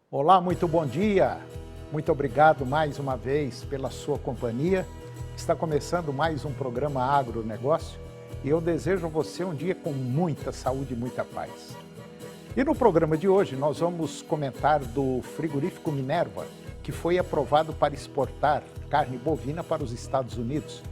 Olá, muito bom dia. Muito obrigado mais uma vez pela sua companhia. Está começando mais um programa Agronegócio e eu desejo a você um dia com muita saúde e muita paz. E no programa de hoje nós vamos comentar do frigorífico Minerva, que foi aprovado para exportar carne bovina para os Estados Unidos.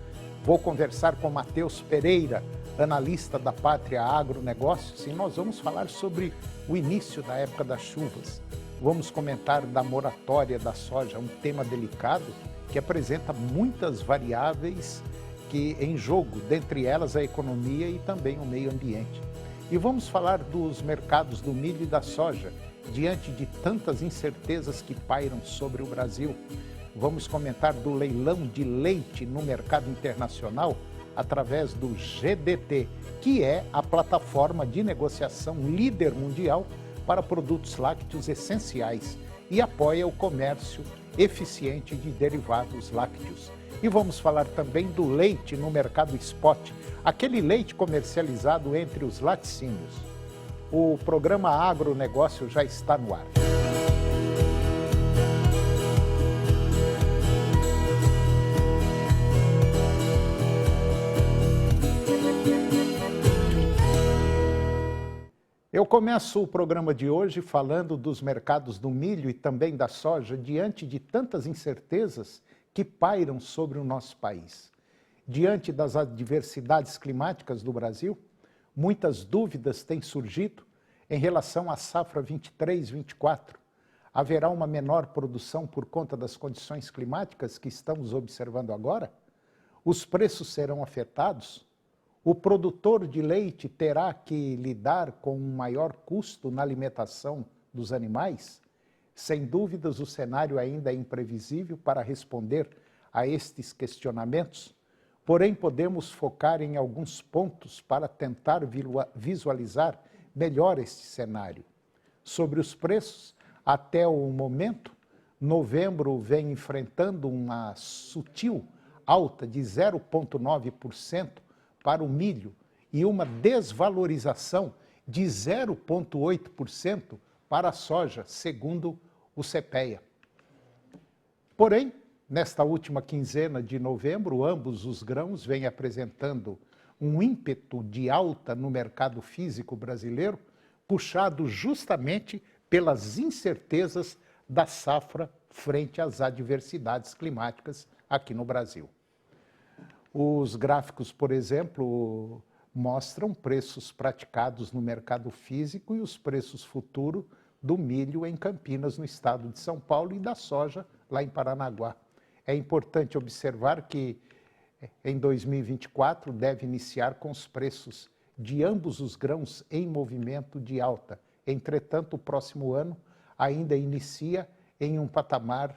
Vou conversar com Matheus Pereira, analista da Pátria Agronegócios, e nós vamos falar sobre o início da época das chuvas. Vamos comentar da moratória da soja, um tema delicado que apresenta muitas variáveis em jogo, dentre elas a economia e também o meio ambiente. E vamos falar dos mercados do milho e da soja, diante de tantas incertezas que pairam sobre o Brasil. Vamos comentar do leilão de leite no mercado internacional através do GDT, que é a plataforma de negociação líder mundial para produtos lácteos essenciais e apoia o comércio eficiente de derivados lácteos. E vamos falar também do leite no mercado spot, aquele leite comercializado entre os laticínios. O programa Agronegócio já está no ar. Eu começo o programa de hoje falando dos mercados do milho e também da soja diante de tantas incertezas que pairam sobre o nosso país. Diante das adversidades climáticas do Brasil, muitas dúvidas têm surgido em relação à safra 23-24. Haverá uma menor produção por conta das condições climáticas que estamos observando agora? Os preços serão afetados? O produtor de leite terá que lidar com um maior custo na alimentação dos animais? Sem dúvidas, o cenário ainda é imprevisível para responder a estes questionamentos, porém podemos focar em alguns pontos para tentar visualizar melhor este cenário. Sobre os preços, até o momento, novembro vem enfrentando uma sutil alta de 0,9%, para o milho e uma desvalorização de 0,8% para a soja, segundo o CPEA. Porém, nesta última quinzena de novembro, ambos os grãos vêm apresentando um ímpeto de alta no mercado físico brasileiro, puxado justamente pelas incertezas da safra frente às adversidades climáticas aqui no Brasil. Os gráficos, por exemplo, mostram preços praticados no mercado físico e os preços futuros do milho em Campinas, no estado de São Paulo, e da soja lá em Paranaguá. É importante observar que em 2024 deve iniciar com os preços de ambos os grãos em movimento de alta. Entretanto, o próximo ano ainda inicia em um patamar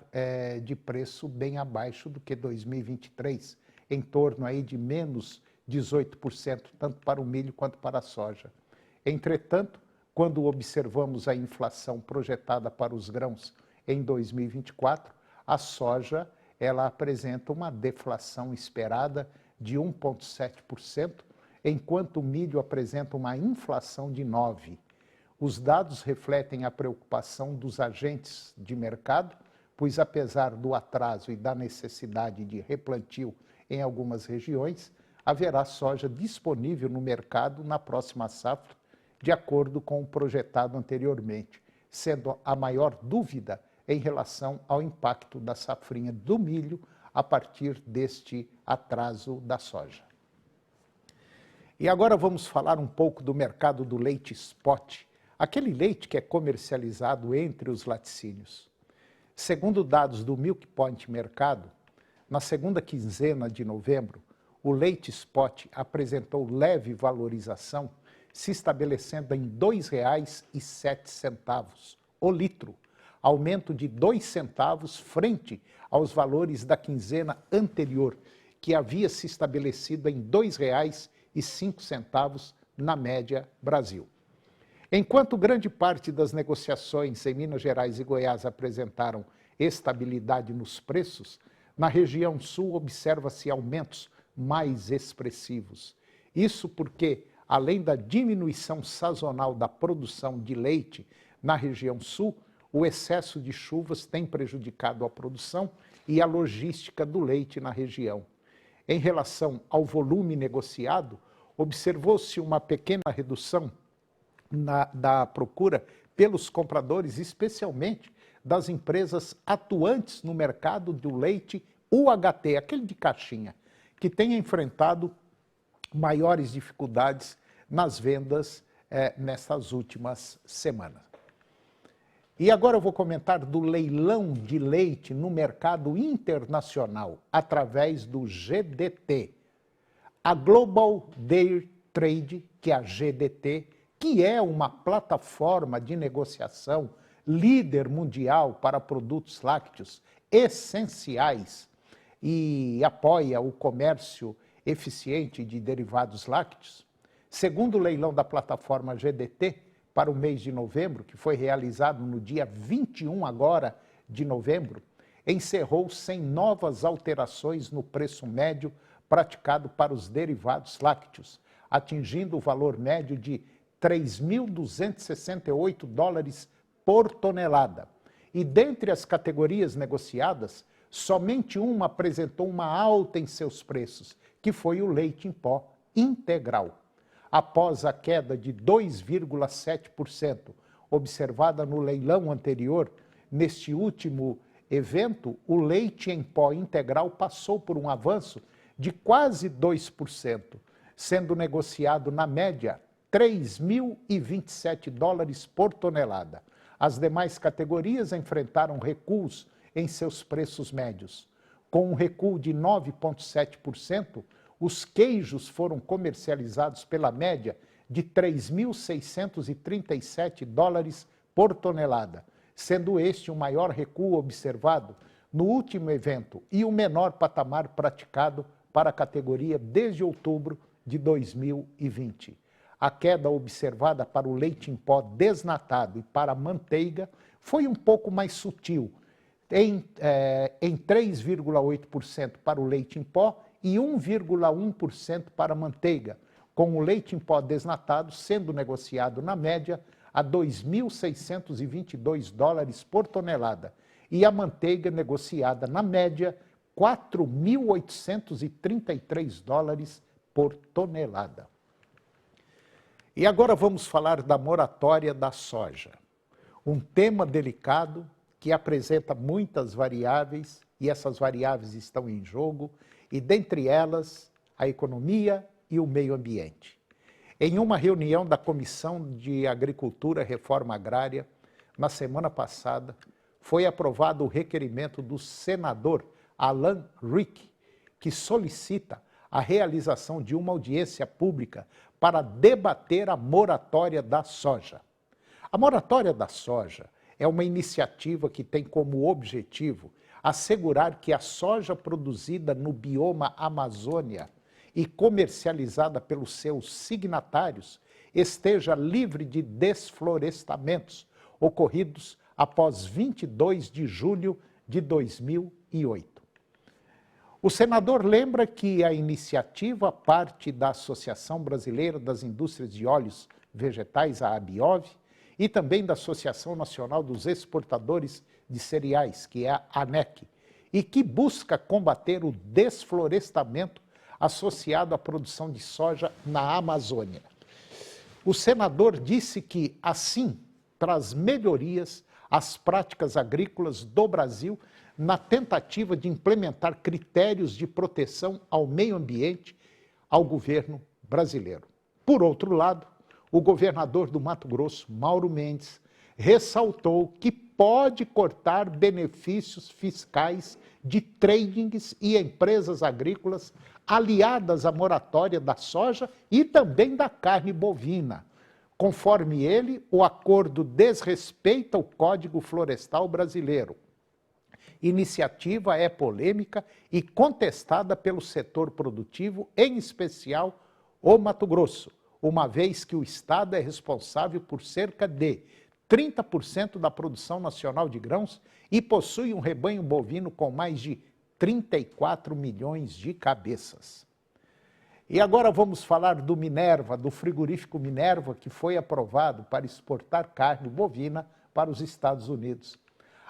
de preço bem abaixo do que 2023, em torno aí de menos 18%, tanto para o milho quanto para a soja. Entretanto, quando observamos a inflação projetada para os grãos em 2024, a soja ela apresenta uma deflação esperada de 1,7%, enquanto o milho apresenta uma inflação de 9%. Os dados refletem a preocupação dos agentes de mercado, pois apesar do atraso e da necessidade de replantio em algumas regiões, haverá soja disponível no mercado na próxima safra, de acordo com o projetado anteriormente, sendo a maior dúvida em relação ao impacto da safrinha do milho a partir deste atraso da soja. E agora vamos falar um pouco do mercado do leite spot, aquele leite que é comercializado entre os laticínios. Segundo dados do Milk Point Mercado, na segunda quinzena de novembro, o leite spot apresentou leve valorização, se estabelecendo em R$ 2,07 o litro, aumento de 2 centavos frente aos valores da quinzena anterior, que havia se estabelecido em R$ 2,05 na média Brasil. Enquanto grande parte das negociações em Minas Gerais e Goiás apresentaram estabilidade nos preços, na região sul observa-se aumentos mais expressivos. Isso porque, além da diminuição sazonal da produção de leite na região sul, o excesso de chuvas tem prejudicado a produção e a logística do leite na região. Em relação ao volume negociado, observou-se uma pequena redução da procura pelos compradores, especialmente das empresas atuantes no mercado do leite UHT, aquele de caixinha, que tem enfrentado maiores dificuldades nas vendas nessas últimas semanas. E agora eu vou comentar do leilão de leite no mercado internacional, através do GDT. A Global Dairy Trade, que é a GDT, que é uma plataforma de negociação líder mundial para produtos lácteos essenciais e apoia o comércio eficiente de derivados lácteos. Segundo o leilão da plataforma GDT, para o mês de novembro, que foi realizado no dia 21 agora de novembro, encerrou sem novas alterações no preço médio praticado para os derivados lácteos, atingindo o valor médio de 3.268 dólares por tonelada. E dentre as categorias negociadas, somente uma apresentou uma alta em seus preços, que foi o leite em pó integral. Após a queda de 2,7% observada no leilão anterior, neste último evento, o leite em pó integral passou por um avanço de quase 2%, sendo negociado na média 3.027 dólares por tonelada. As demais categorias enfrentaram recuos em seus preços médios. Com um recuo de 9,7%, os queijos foram comercializados pela média de 3.637 dólares por tonelada, sendo este o maior recuo observado no último evento e o menor patamar praticado para a categoria desde outubro de 2020. A queda observada para o leite em pó desnatado e para a manteiga foi um pouco mais sutil, em 3,8% para o leite em pó e 1,1% para a manteiga, com o leite em pó desnatado sendo negociado na média a 2.622 dólares por tonelada e a manteiga negociada na média 4.833 dólares por tonelada. E agora vamos falar da moratória da soja, um tema delicado que apresenta muitas variáveis e essas variáveis estão em jogo, e dentre elas a economia e o meio ambiente. Em uma reunião da Comissão de Agricultura e Reforma Agrária, na semana passada, foi aprovado o requerimento do senador Alan Rick, que solicita a realização de uma audiência pública para debater a moratória da soja. A moratória da soja é uma iniciativa que tem como objetivo assegurar que a soja produzida no bioma Amazônia e comercializada pelos seus signatários esteja livre de desflorestamentos ocorridos após 22 de julho de 2008. O senador lembra que a iniciativa parte da Associação Brasileira das Indústrias de Óleos Vegetais, a ABIOV, e também da Associação Nacional dos Exportadores de Cereais, que é a ANEC, e que busca combater o desflorestamento associado à produção de soja na Amazônia. O senador disse que, assim, traz melhorias às práticas agrícolas do Brasil na tentativa de implementar critérios de proteção ao meio ambiente ao governo brasileiro. Por outro lado, o governador do Mato Grosso, Mauro Mendes, ressaltou que pode cortar benefícios fiscais de tradings e empresas agrícolas aliadas à moratória da soja e também da carne bovina. Conforme ele, o acordo desrespeita o Código Florestal Brasileiro. Iniciativa é polêmica e contestada pelo setor produtivo, em especial o Mato Grosso, uma vez que o Estado é responsável por cerca de 30% da produção nacional de grãos e possui um rebanho bovino com mais de 34 milhões de cabeças. E agora vamos falar do Minerva, do frigorífico Minerva, que foi aprovado para exportar carne bovina para os Estados Unidos.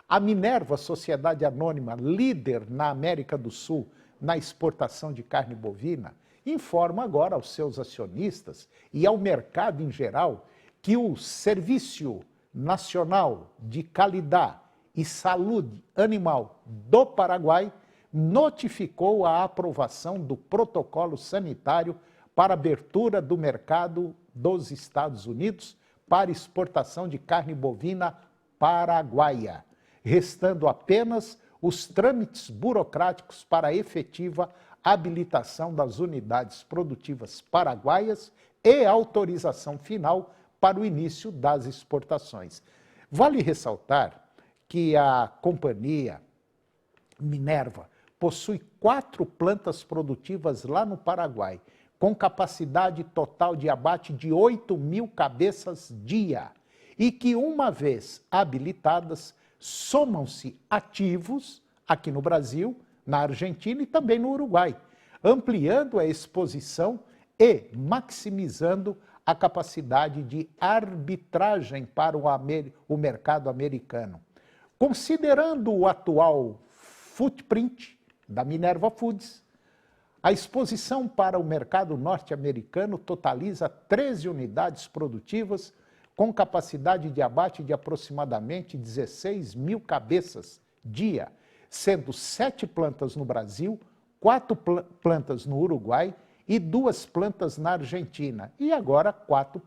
A Minerva, sociedade anônima líder na América do Sul na exportação de carne bovina, informa agora aos seus acionistas e ao mercado em geral que o Serviço Nacional de Qualidade e Saúde Animal do Paraguai notificou a aprovação do protocolo sanitário para abertura do mercado dos Estados Unidos para exportação de carne bovina paraguaia, restando apenas os trâmites burocráticos para a efetiva habilitação das unidades produtivas paraguaias e autorização final para o início das exportações. Vale ressaltar que a companhia Minerva possui 4 plantas produtivas lá no Paraguai, com capacidade total de abate de 8.000 cabeças dia, e que, uma vez habilitadas, somam-se ativos aqui no Brasil, na Argentina e também no Uruguai, ampliando a exposição e maximizando a capacidade de arbitragem para o mercado americano. Considerando o atual footprint da Minerva Foods, a exposição para o mercado norte-americano totaliza 13 unidades produtivas com capacidade de abate de aproximadamente 16.000 cabeças dia, sendo 7 plantas no Brasil, 4 plantas no Uruguai e 2 plantas na Argentina, e agora 4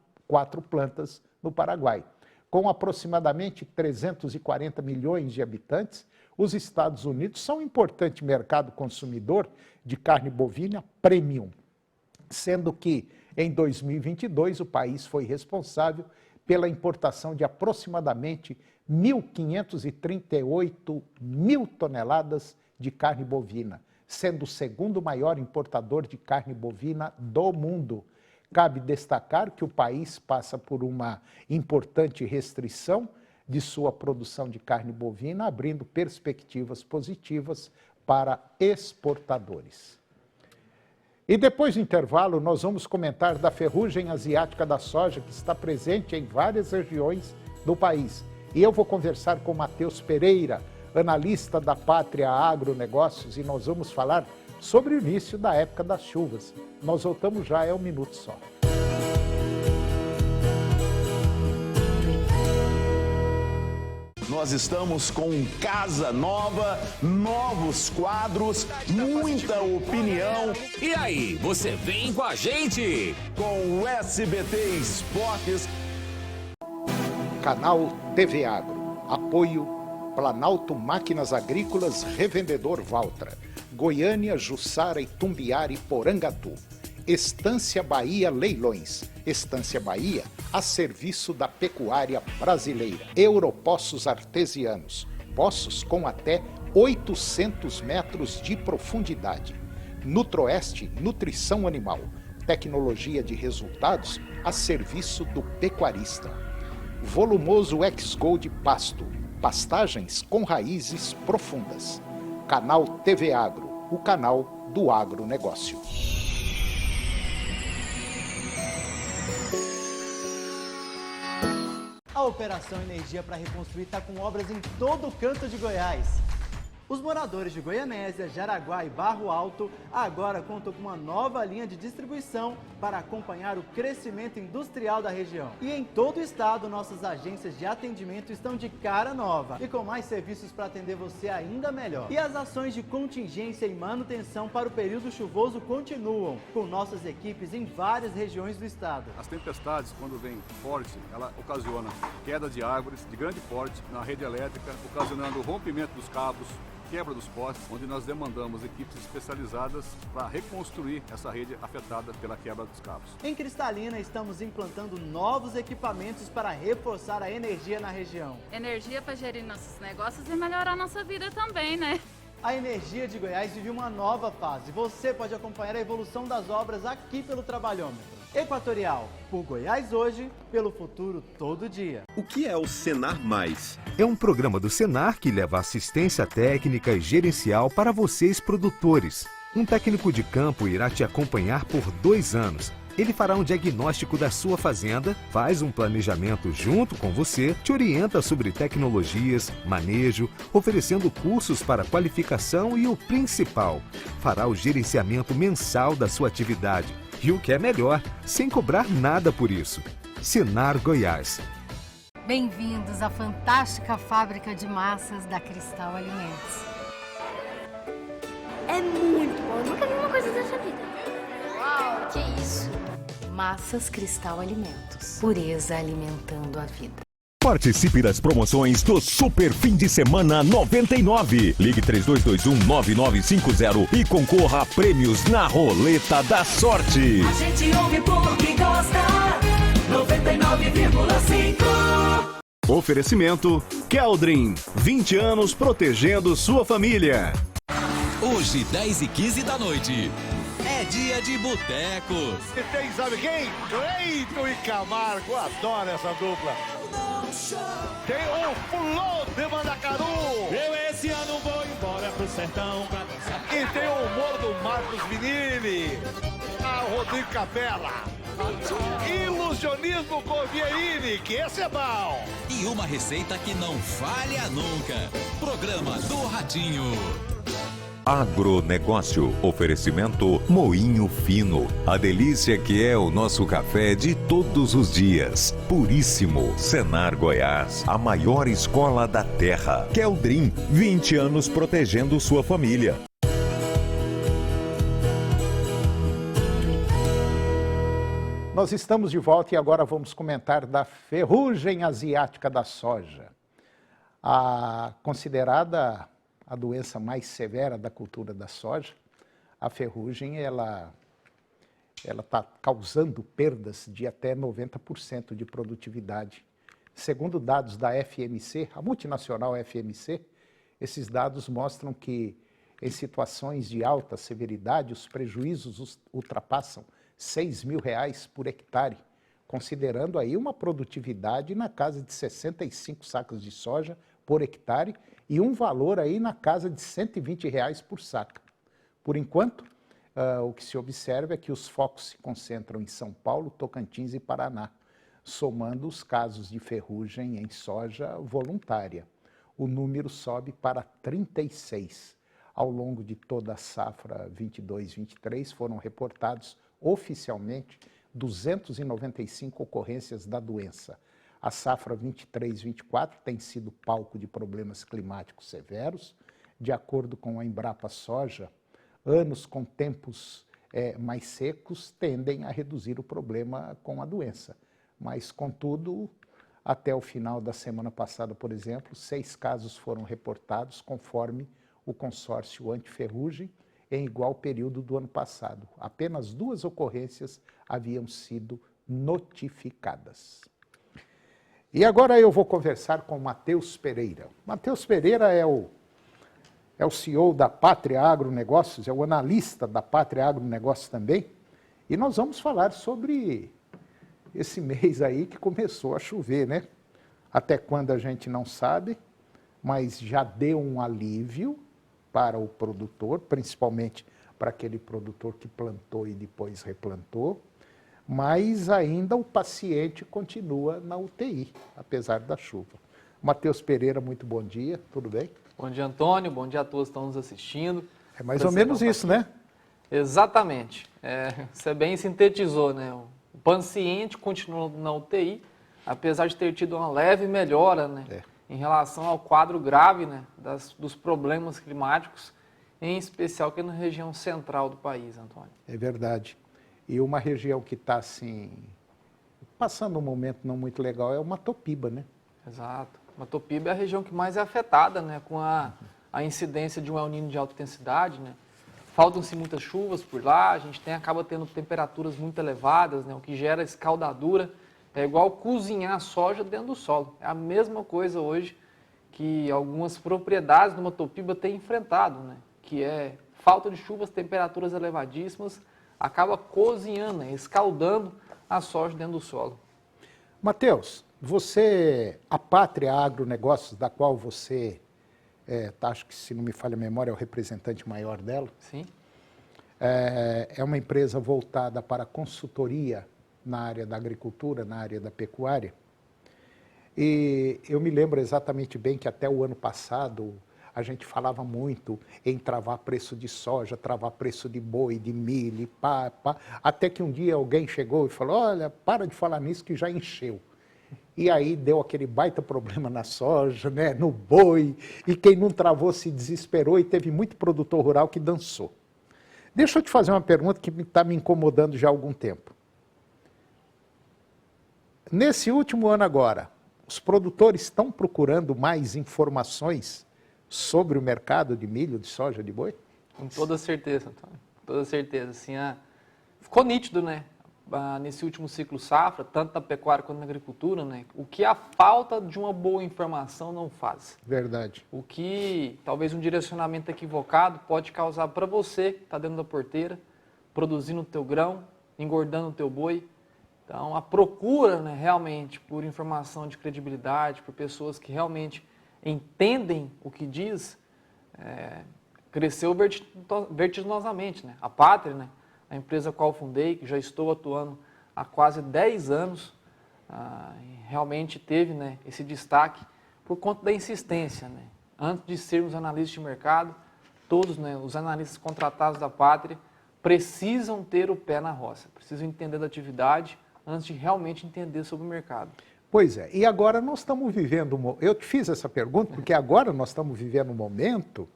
plantas no Paraguai. Com aproximadamente 340 milhões de habitantes, os Estados Unidos são um importante mercado consumidor de carne bovina premium, sendo que, em 2022, o país foi responsável pela importação de aproximadamente 1.538 mil toneladas de carne bovina, sendo o segundo maior importador de carne bovina do mundo. Cabe destacar que o país passa por uma importante restrição de sua produção de carne bovina, abrindo perspectivas positivas para exportadores. E depois do intervalo, nós vamos comentar da ferrugem asiática da soja, que está presente em várias regiões do país. E eu vou conversar com Matheus Pereira, analista da Pátria Agronegócios, e nós vamos falar sobre o início da época das chuvas. Nós voltamos já, é um minuto só. Nós estamos com Casa Nova, novos quadros, muita opinião. E aí, você vem com a gente? Com o SBT Esportes. Canal TV Agro. Apoio Planalto Máquinas Agrícolas, Revendedor Valtra. Goiânia, Jussara, Itumbiara e Porangatu. Estância Bahia Leilões. Estância Bahia a serviço da pecuária brasileira. Europoços Artesianos. Poços com até 800 metros de profundidade. Nutroeste Nutrição Animal. Tecnologia de resultados a serviço do pecuarista. Volumoso X-Gold Pasto. Pastagens com raízes profundas. Canal TV Agro, o canal do agronegócio. A Operação Energia para Reconstruir está com obras em todo o canto de Goiás. Os moradores de Goianésia, Jaraguá e Barro Alto agora contam com uma nova linha de distribuição para acompanhar o crescimento industrial da região. E em todo o estado, nossas agências de atendimento estão de cara nova e com mais serviços para atender você ainda melhor. E as ações de contingência e manutenção para o período chuvoso continuam, com nossas equipes em várias regiões do estado. As tempestades, quando vem forte, ela ocasiona queda de árvores de grande porte na rede elétrica, ocasionando o rompimento dos cabos, quebra dos postes, onde nós demandamos equipes especializadas para reconstruir essa rede afetada pela quebra dos cabos. Em Cristalina, estamos implantando novos equipamentos para reforçar a energia na região. Energia para gerir nossos negócios e melhorar nossa vida também, né? A Energia de Goiás vive uma nova fase. Você pode acompanhar a evolução das obras aqui pelo Trabalhômetro. Equatorial, por Goiás hoje, pelo futuro todo dia. O que é o Senar Mais? É um programa do Senar que leva assistência técnica e gerencial para vocês produtores. Um técnico de campo irá te acompanhar por 2 anos, Ele fará um diagnóstico da sua fazenda, faz um planejamento junto com você, te orienta sobre tecnologias, manejo, oferecendo cursos para qualificação e o principal, fará o gerenciamento mensal da sua atividade. E o que é melhor, sem cobrar nada por isso. Senar Goiás. Bem-vindos à fantástica fábrica de massas da Cristal Alimentos. É muito bom, eu nunca vi uma coisa dessa vida. Uau, que isso? Massas Cristal Alimentos. Pureza alimentando a vida. Participe das promoções do Super Fim de Semana 99. Ligue 3221-9950 e concorra a prêmios na Roleta da Sorte. A gente ouve porque gosta. 99,5. Oferecimento Keldrin, 20 anos protegendo sua família. Hoje, 10h15 da noite, é dia de boteco. E tem, sabe quem? Cleiton e Camargo, adoro essa dupla. Tem o Fulô de Mandacaru. Eu esse ano vou embora pro sertão pra dançar. E tem o humor do Marcos Vinini. O Rodrigo Capella. Ilusionismo com o Vierini, que esse é bom. E uma receita que não falha nunca. Programa do Ratinho. Agronegócio. Oferecimento Moinho Fino. A delícia que é o nosso café de todos os dias. Puríssimo. Senar Goiás. A maior escola da terra. Keldrin. 20 anos protegendo sua família. Nós estamos de volta e agora vamos comentar da ferrugem asiática da soja. Considerada a doença mais severa da cultura da soja, a ferrugem ela está causando perdas de até 90% de produtividade. Segundo dados da FMC, a multinacional FMC, esses dados mostram que em situações de alta severidade os prejuízos ultrapassam R$6.000 por hectare, considerando aí uma produtividade na casa de 65 sacas de soja por hectare e um valor aí na casa de R$120 por saca. Por enquanto, o que se observa é que os focos se concentram em São Paulo, Tocantins e Paraná, somando os casos de ferrugem em soja voluntária. O número sobe para 36. Ao longo de toda a safra 22-23 foram reportados oficialmente 295 ocorrências da doença. A safra 23-24 tem sido palco de problemas climáticos severos. De acordo com a Embrapa Soja, anos com tempos mais secos tendem a reduzir o problema com a doença. Mas, contudo, até o final da semana passada, por exemplo, 6 casos foram reportados conforme o consórcio antiferrugem, em igual período do ano passado. Apenas 2 ocorrências haviam sido notificadas. E agora eu vou conversar com Matheus Pereira. Matheus Pereira é o CEO da Pátria Agronegócios, é o analista da Pátria Agronegócios também. E nós vamos falar sobre esse mês aí que começou a chover, né? Até quando a gente não sabe, mas já deu um alívio para o produtor, principalmente para aquele produtor que plantou e depois replantou, mas ainda o paciente continua na UTI, apesar da chuva. Matheus Pereira, muito bom dia, tudo bem? Bom dia, Antônio, bom dia a todos que estão nos assistindo. É mais ou menos isso, né? Exatamente, você bem sintetizou, né? O paciente continua na UTI, apesar de ter tido uma leve melhora, né? Em relação ao quadro grave, né, dos problemas climáticos, em especial aqui na região central do país, Antônio. É verdade. E uma região que está, assim, passando um momento não muito legal é o Matopiba, né? Exato. Matopiba é a região que mais é afetada, né, com a incidência de um El Niño de alta intensidade, né? Faltam-se muitas chuvas por lá, a gente acaba tendo temperaturas muito elevadas, né, o que gera escaldadura. É igual cozinhar soja dentro do solo. É a mesma coisa hoje que algumas propriedades do Matopiba têm enfrentado, né? Que é falta de chuvas, temperaturas elevadíssimas, acaba cozinhando, né? Escaldando a soja dentro do solo. Matheus, a Pátria Agronegócios, da qual você, acho que se não me falha a memória, é o representante maior dela. Sim. é uma empresa voltada para consultoria na área da agricultura, na área da pecuária. E eu me lembro exatamente bem que até o ano passado a gente falava muito em travar preço de soja, travar preço de boi, de milho, até que um dia alguém chegou e falou, olha, para de falar nisso que já encheu. E aí deu aquele baita problema na soja, né, no boi, e quem não travou se desesperou e teve muito produtor rural que dançou. Deixa eu te fazer uma pergunta que está me incomodando já há algum tempo. Nesse último ano agora, os produtores estão procurando mais informações sobre o mercado de milho, de soja, de boi? Com toda certeza, Antônio. Com toda certeza. Assim, ficou nítido, né? Nesse último ciclo safra, tanto na pecuária quanto na agricultura, né? O que a falta de uma boa informação não faz. Verdade. O que talvez um direcionamento equivocado pode causar para você que está dentro da porteira, produzindo o teu grão, engordando o teu boi. Então, a procura, né, realmente por informação de credibilidade, por pessoas que realmente entendem o que diz, cresceu vertiginosamente, né? A Pátria, né, a empresa a qual fundei, que já estou atuando há quase 10 anos, realmente teve, né, esse destaque por conta da insistência, né? Antes de sermos analistas de mercado, todos, né, os analistas contratados da Pátria precisam ter o pé na roça, precisam entender da atividade antes de realmente entender sobre o mercado. Pois é, e agora nós estamos vivendo, eu te fiz essa pergunta porque agora nós estamos vivendo um momento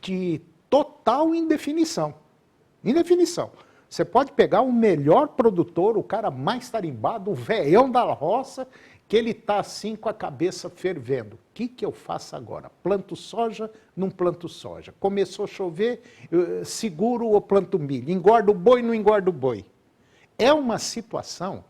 de total indefinição. Indefinição. Você pode pegar o melhor produtor, o cara mais tarimbado, o velhão da roça, que ele está assim com a cabeça fervendo. O que eu faço agora? Planto soja, não planto soja. Começou a chover, seguro ou planto milho? Engordo o boi, não engordo o boi? É uma situação,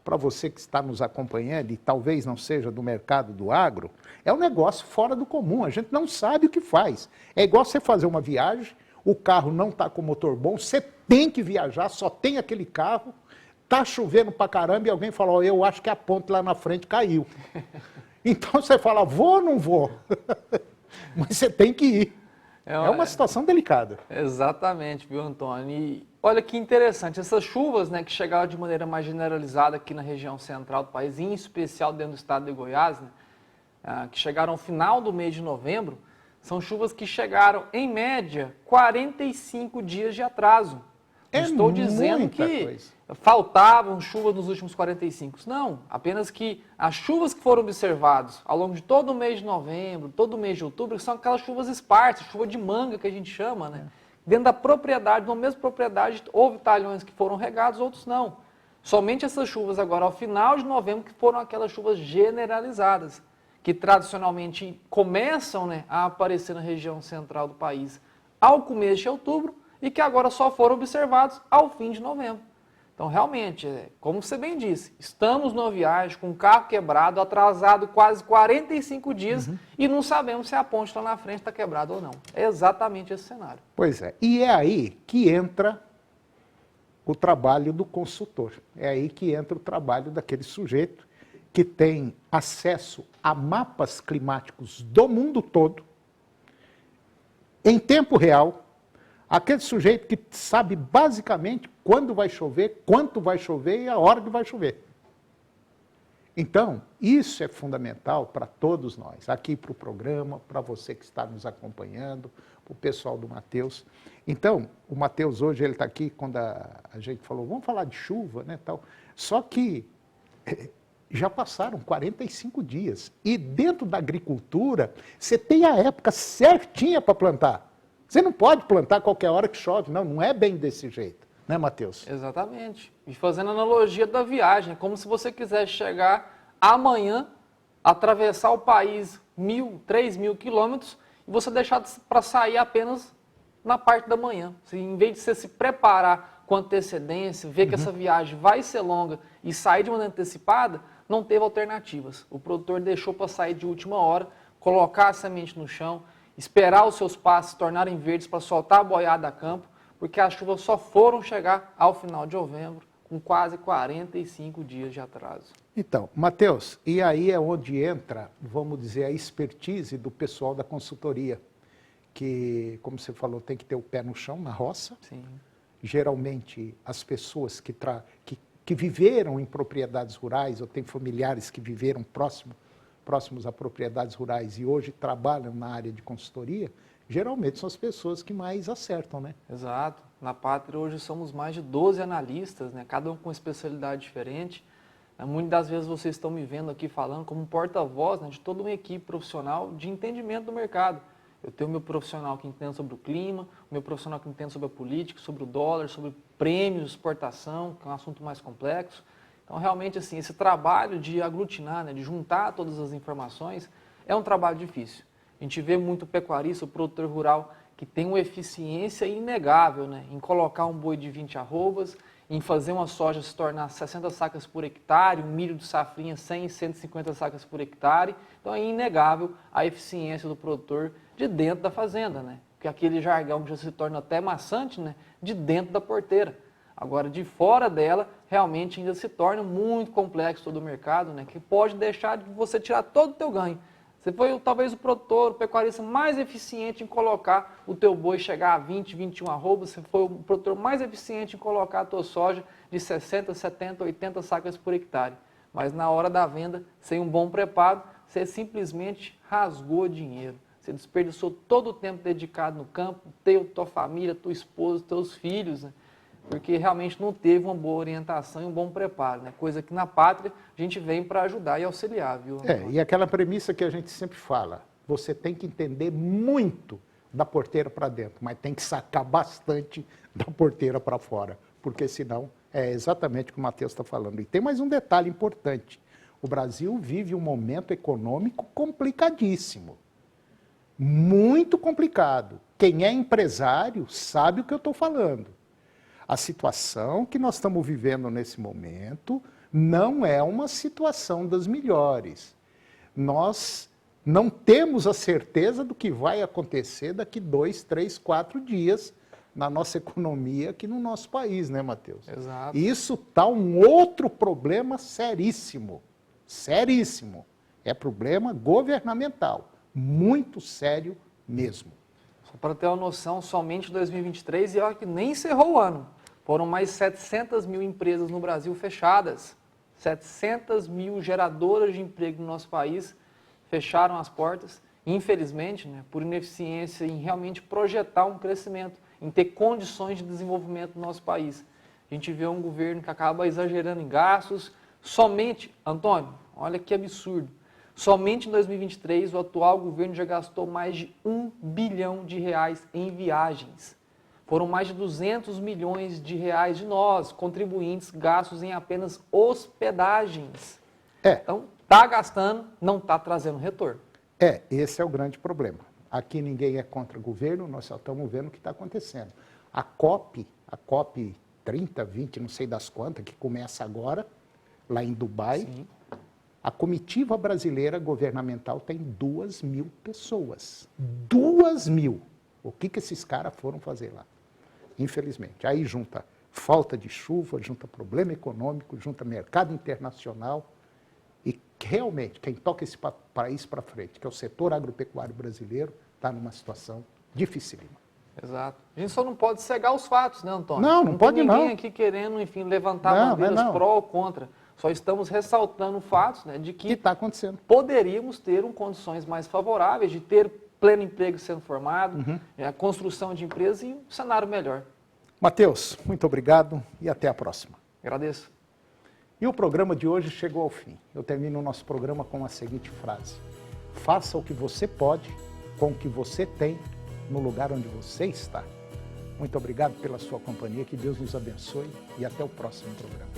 para você que está nos acompanhando e talvez não seja do mercado do agro, é um negócio fora do comum, a gente não sabe o que faz. É igual você fazer uma viagem, o carro não está com motor bom, você tem que viajar, só tem aquele carro, está chovendo pra caramba e alguém fala, oh, eu acho que a ponte lá na frente caiu. Então você fala, vou ou não vou? Mas você tem que ir. É uma situação delicada. Exatamente, viu, Antônio? E olha que interessante, essas chuvas, né, que chegaram de maneira mais generalizada aqui na região central do país, em especial dentro do estado de Goiás, né, que chegaram ao final do mês de novembro, são chuvas que chegaram, em média, 45 dias de atraso. Não estou dizendo que faltavam chuvas nos últimos 45. Não, apenas que as chuvas que foram observadas ao longo de todo o mês de novembro, todo o mês de outubro, são aquelas chuvas esparsas, chuva de manga que a gente chama, né? Dentro da propriedade, na mesma propriedade, houve talhões que foram regados, outros não. Somente essas chuvas agora, ao final de novembro, que foram aquelas chuvas generalizadas, que tradicionalmente começam, né, a aparecer na região central do país ao começo de outubro e que agora só foram observados ao fim de novembro. Então, realmente, como você bem disse, estamos numa viagem com o carro quebrado, atrasado quase 45 dias e não sabemos se a ponte lá na frente está quebrada ou não. É exatamente esse cenário. Pois é. E é aí que entra o trabalho do consultor. É aí que entra o trabalho daquele sujeito que tem acesso a mapas climáticos do mundo todo, em tempo real, aquele sujeito que sabe basicamente quando vai chover, quanto vai chover e a hora que vai chover. Então, isso é fundamental para todos nós, aqui para o programa, para você que está nos acompanhando, para o pessoal do Matheus. Então, o Matheus hoje ele está aqui quando a gente falou, vamos falar de chuva, né, tal. Só que já passaram 45 dias e dentro da agricultura você tem a época certinha para plantar. Você não pode plantar qualquer hora que chove, não é bem desse jeito, né, Matheus? Exatamente. E fazendo analogia da viagem, é como se você quisesse chegar amanhã, atravessar o país 1.000, 3.000 quilômetros e você deixar para sair apenas na parte da manhã. Em vez de você se preparar com antecedência, ver que essa viagem vai ser longa e sair de maneira antecipada, não teve alternativas. O produtor deixou para sair de última hora, colocar a semente no chão, esperar os seus passos se tornarem verdes para soltar a boiada a campo, porque as chuvas só foram chegar ao final de novembro, com quase 45 dias de atraso. Então, Matheus, e aí é onde entra, vamos dizer, a expertise do pessoal da consultoria, que, como você falou, tem que ter o pé no chão, na roça. Sim. geralmente as pessoas que viveram em propriedades rurais, ou têm familiares que viveram próximos a propriedades rurais e hoje trabalham na área de consultoria, geralmente são as pessoas que mais acertam, né? Exato. Na Pátria hoje somos mais de 12 analistas, né? Cada um com especialidade diferente. Muitas das vezes vocês estão me vendo aqui falando como um porta-voz, né, de toda uma equipe profissional de entendimento do mercado. Eu tenho o meu profissional que entende sobre o clima, o meu profissional que entende sobre a política, sobre o dólar, sobre prêmios, exportação, que é um assunto mais complexo. Então, realmente, assim, esse trabalho de aglutinar, né, de juntar todas as informações, é um trabalho difícil. A gente vê muito pecuarista, o produtor rural, que tem uma eficiência inegável, né, em colocar um boi de 20 arrobas, em fazer uma soja se tornar 60 sacas por hectare, um milho de safrinha 100, 150 sacas por hectare. Então é inegável a eficiência do produtor de dentro da fazenda, né? Porque aquele jargão que já se torna até maçante, né? De dentro da porteira. Agora, de fora dela, realmente ainda se torna muito complexo todo o mercado, né? Que pode deixar de você tirar todo o teu ganho. Você foi talvez o produtor, o pecuarista mais eficiente em colocar o teu boi chegar a 20, 21 arrobas. Você foi o produtor mais eficiente em colocar a tua soja de 60, 70, 80 sacas por hectare. Mas na hora da venda, sem um bom preparo, você simplesmente rasgou dinheiro. Você desperdiçou todo o tempo dedicado no campo, tua família, tua esposa, teus filhos, né? Porque realmente não teve uma boa orientação e um bom preparo, né? Coisa que na Pátria a gente vem para ajudar e auxiliar, viu? E aquela premissa que a gente sempre fala, você tem que entender muito da porteira para dentro, mas tem que sacar bastante da porteira para fora, porque senão é exatamente o que o Matheus está falando. E tem mais um detalhe importante, o Brasil vive um momento econômico complicadíssimo, muito complicado. Quem é empresário sabe o que eu estou falando. A situação que nós estamos vivendo nesse momento não é uma situação das melhores. Nós não temos a certeza do que vai acontecer daqui 2, 3, 4 dias na nossa economia aqui no nosso país, né, Matheus? Exato. Isso está um outro problema seríssimo, seríssimo. É problema governamental, muito sério mesmo. Só para ter uma noção, somente 2023, e olha que nem encerrou o ano, foram mais 700 mil empresas no Brasil fechadas. 700 mil geradoras de emprego no nosso país fecharam as portas, infelizmente, né, por ineficiência em realmente projetar um crescimento, em ter condições de desenvolvimento no nosso país. A gente vê um governo que acaba exagerando em gastos. Somente, Antônio, olha que absurdo, somente em 2023 o atual governo já gastou mais de R$1 bilhão em viagens. Foram mais de 200 milhões de reais de nós, contribuintes, gastos em apenas hospedagens. Então, está gastando, não está trazendo retorno. Esse é o grande problema. Aqui ninguém é contra o governo, nós só estamos vendo o que está acontecendo. A COP 30, 20, não sei das quantas, que começa agora, lá em Dubai, sim, a comitiva brasileira governamental tem 2.000 pessoas. 2.000! O que esses caras foram fazer lá? Infelizmente. Aí junta falta de chuva, junta problema econômico, junta mercado internacional e realmente quem toca esse país para frente, que é o setor agropecuário brasileiro, está numa situação dificílima. Exato. A gente só não pode cegar os fatos, né, Antônio? Não pode não. Ninguém aqui querendo, enfim, levantar bandeiras pró ou contra. Só estamos ressaltando fatos, né, de que está acontecendo. Poderíamos ter condições mais favoráveis de ter pleno emprego sendo formado, a construção de empresas e um cenário melhor. Matheus, muito obrigado e até a próxima. Agradeço. E o programa de hoje chegou ao fim. Eu termino o nosso programa com a seguinte frase: faça o que você pode com o que você tem no lugar onde você está. Muito obrigado pela sua companhia, que Deus nos abençoe e até o próximo programa.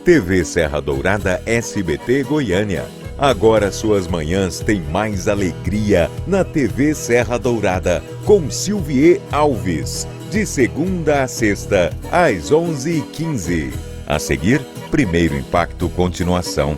TV Serra Dourada SBT Goiânia. Agora suas manhãs têm mais alegria na TV Serra Dourada com Silvier Alves. De segunda a sexta, às 11h15. A seguir, Primeiro Impacto Continuação.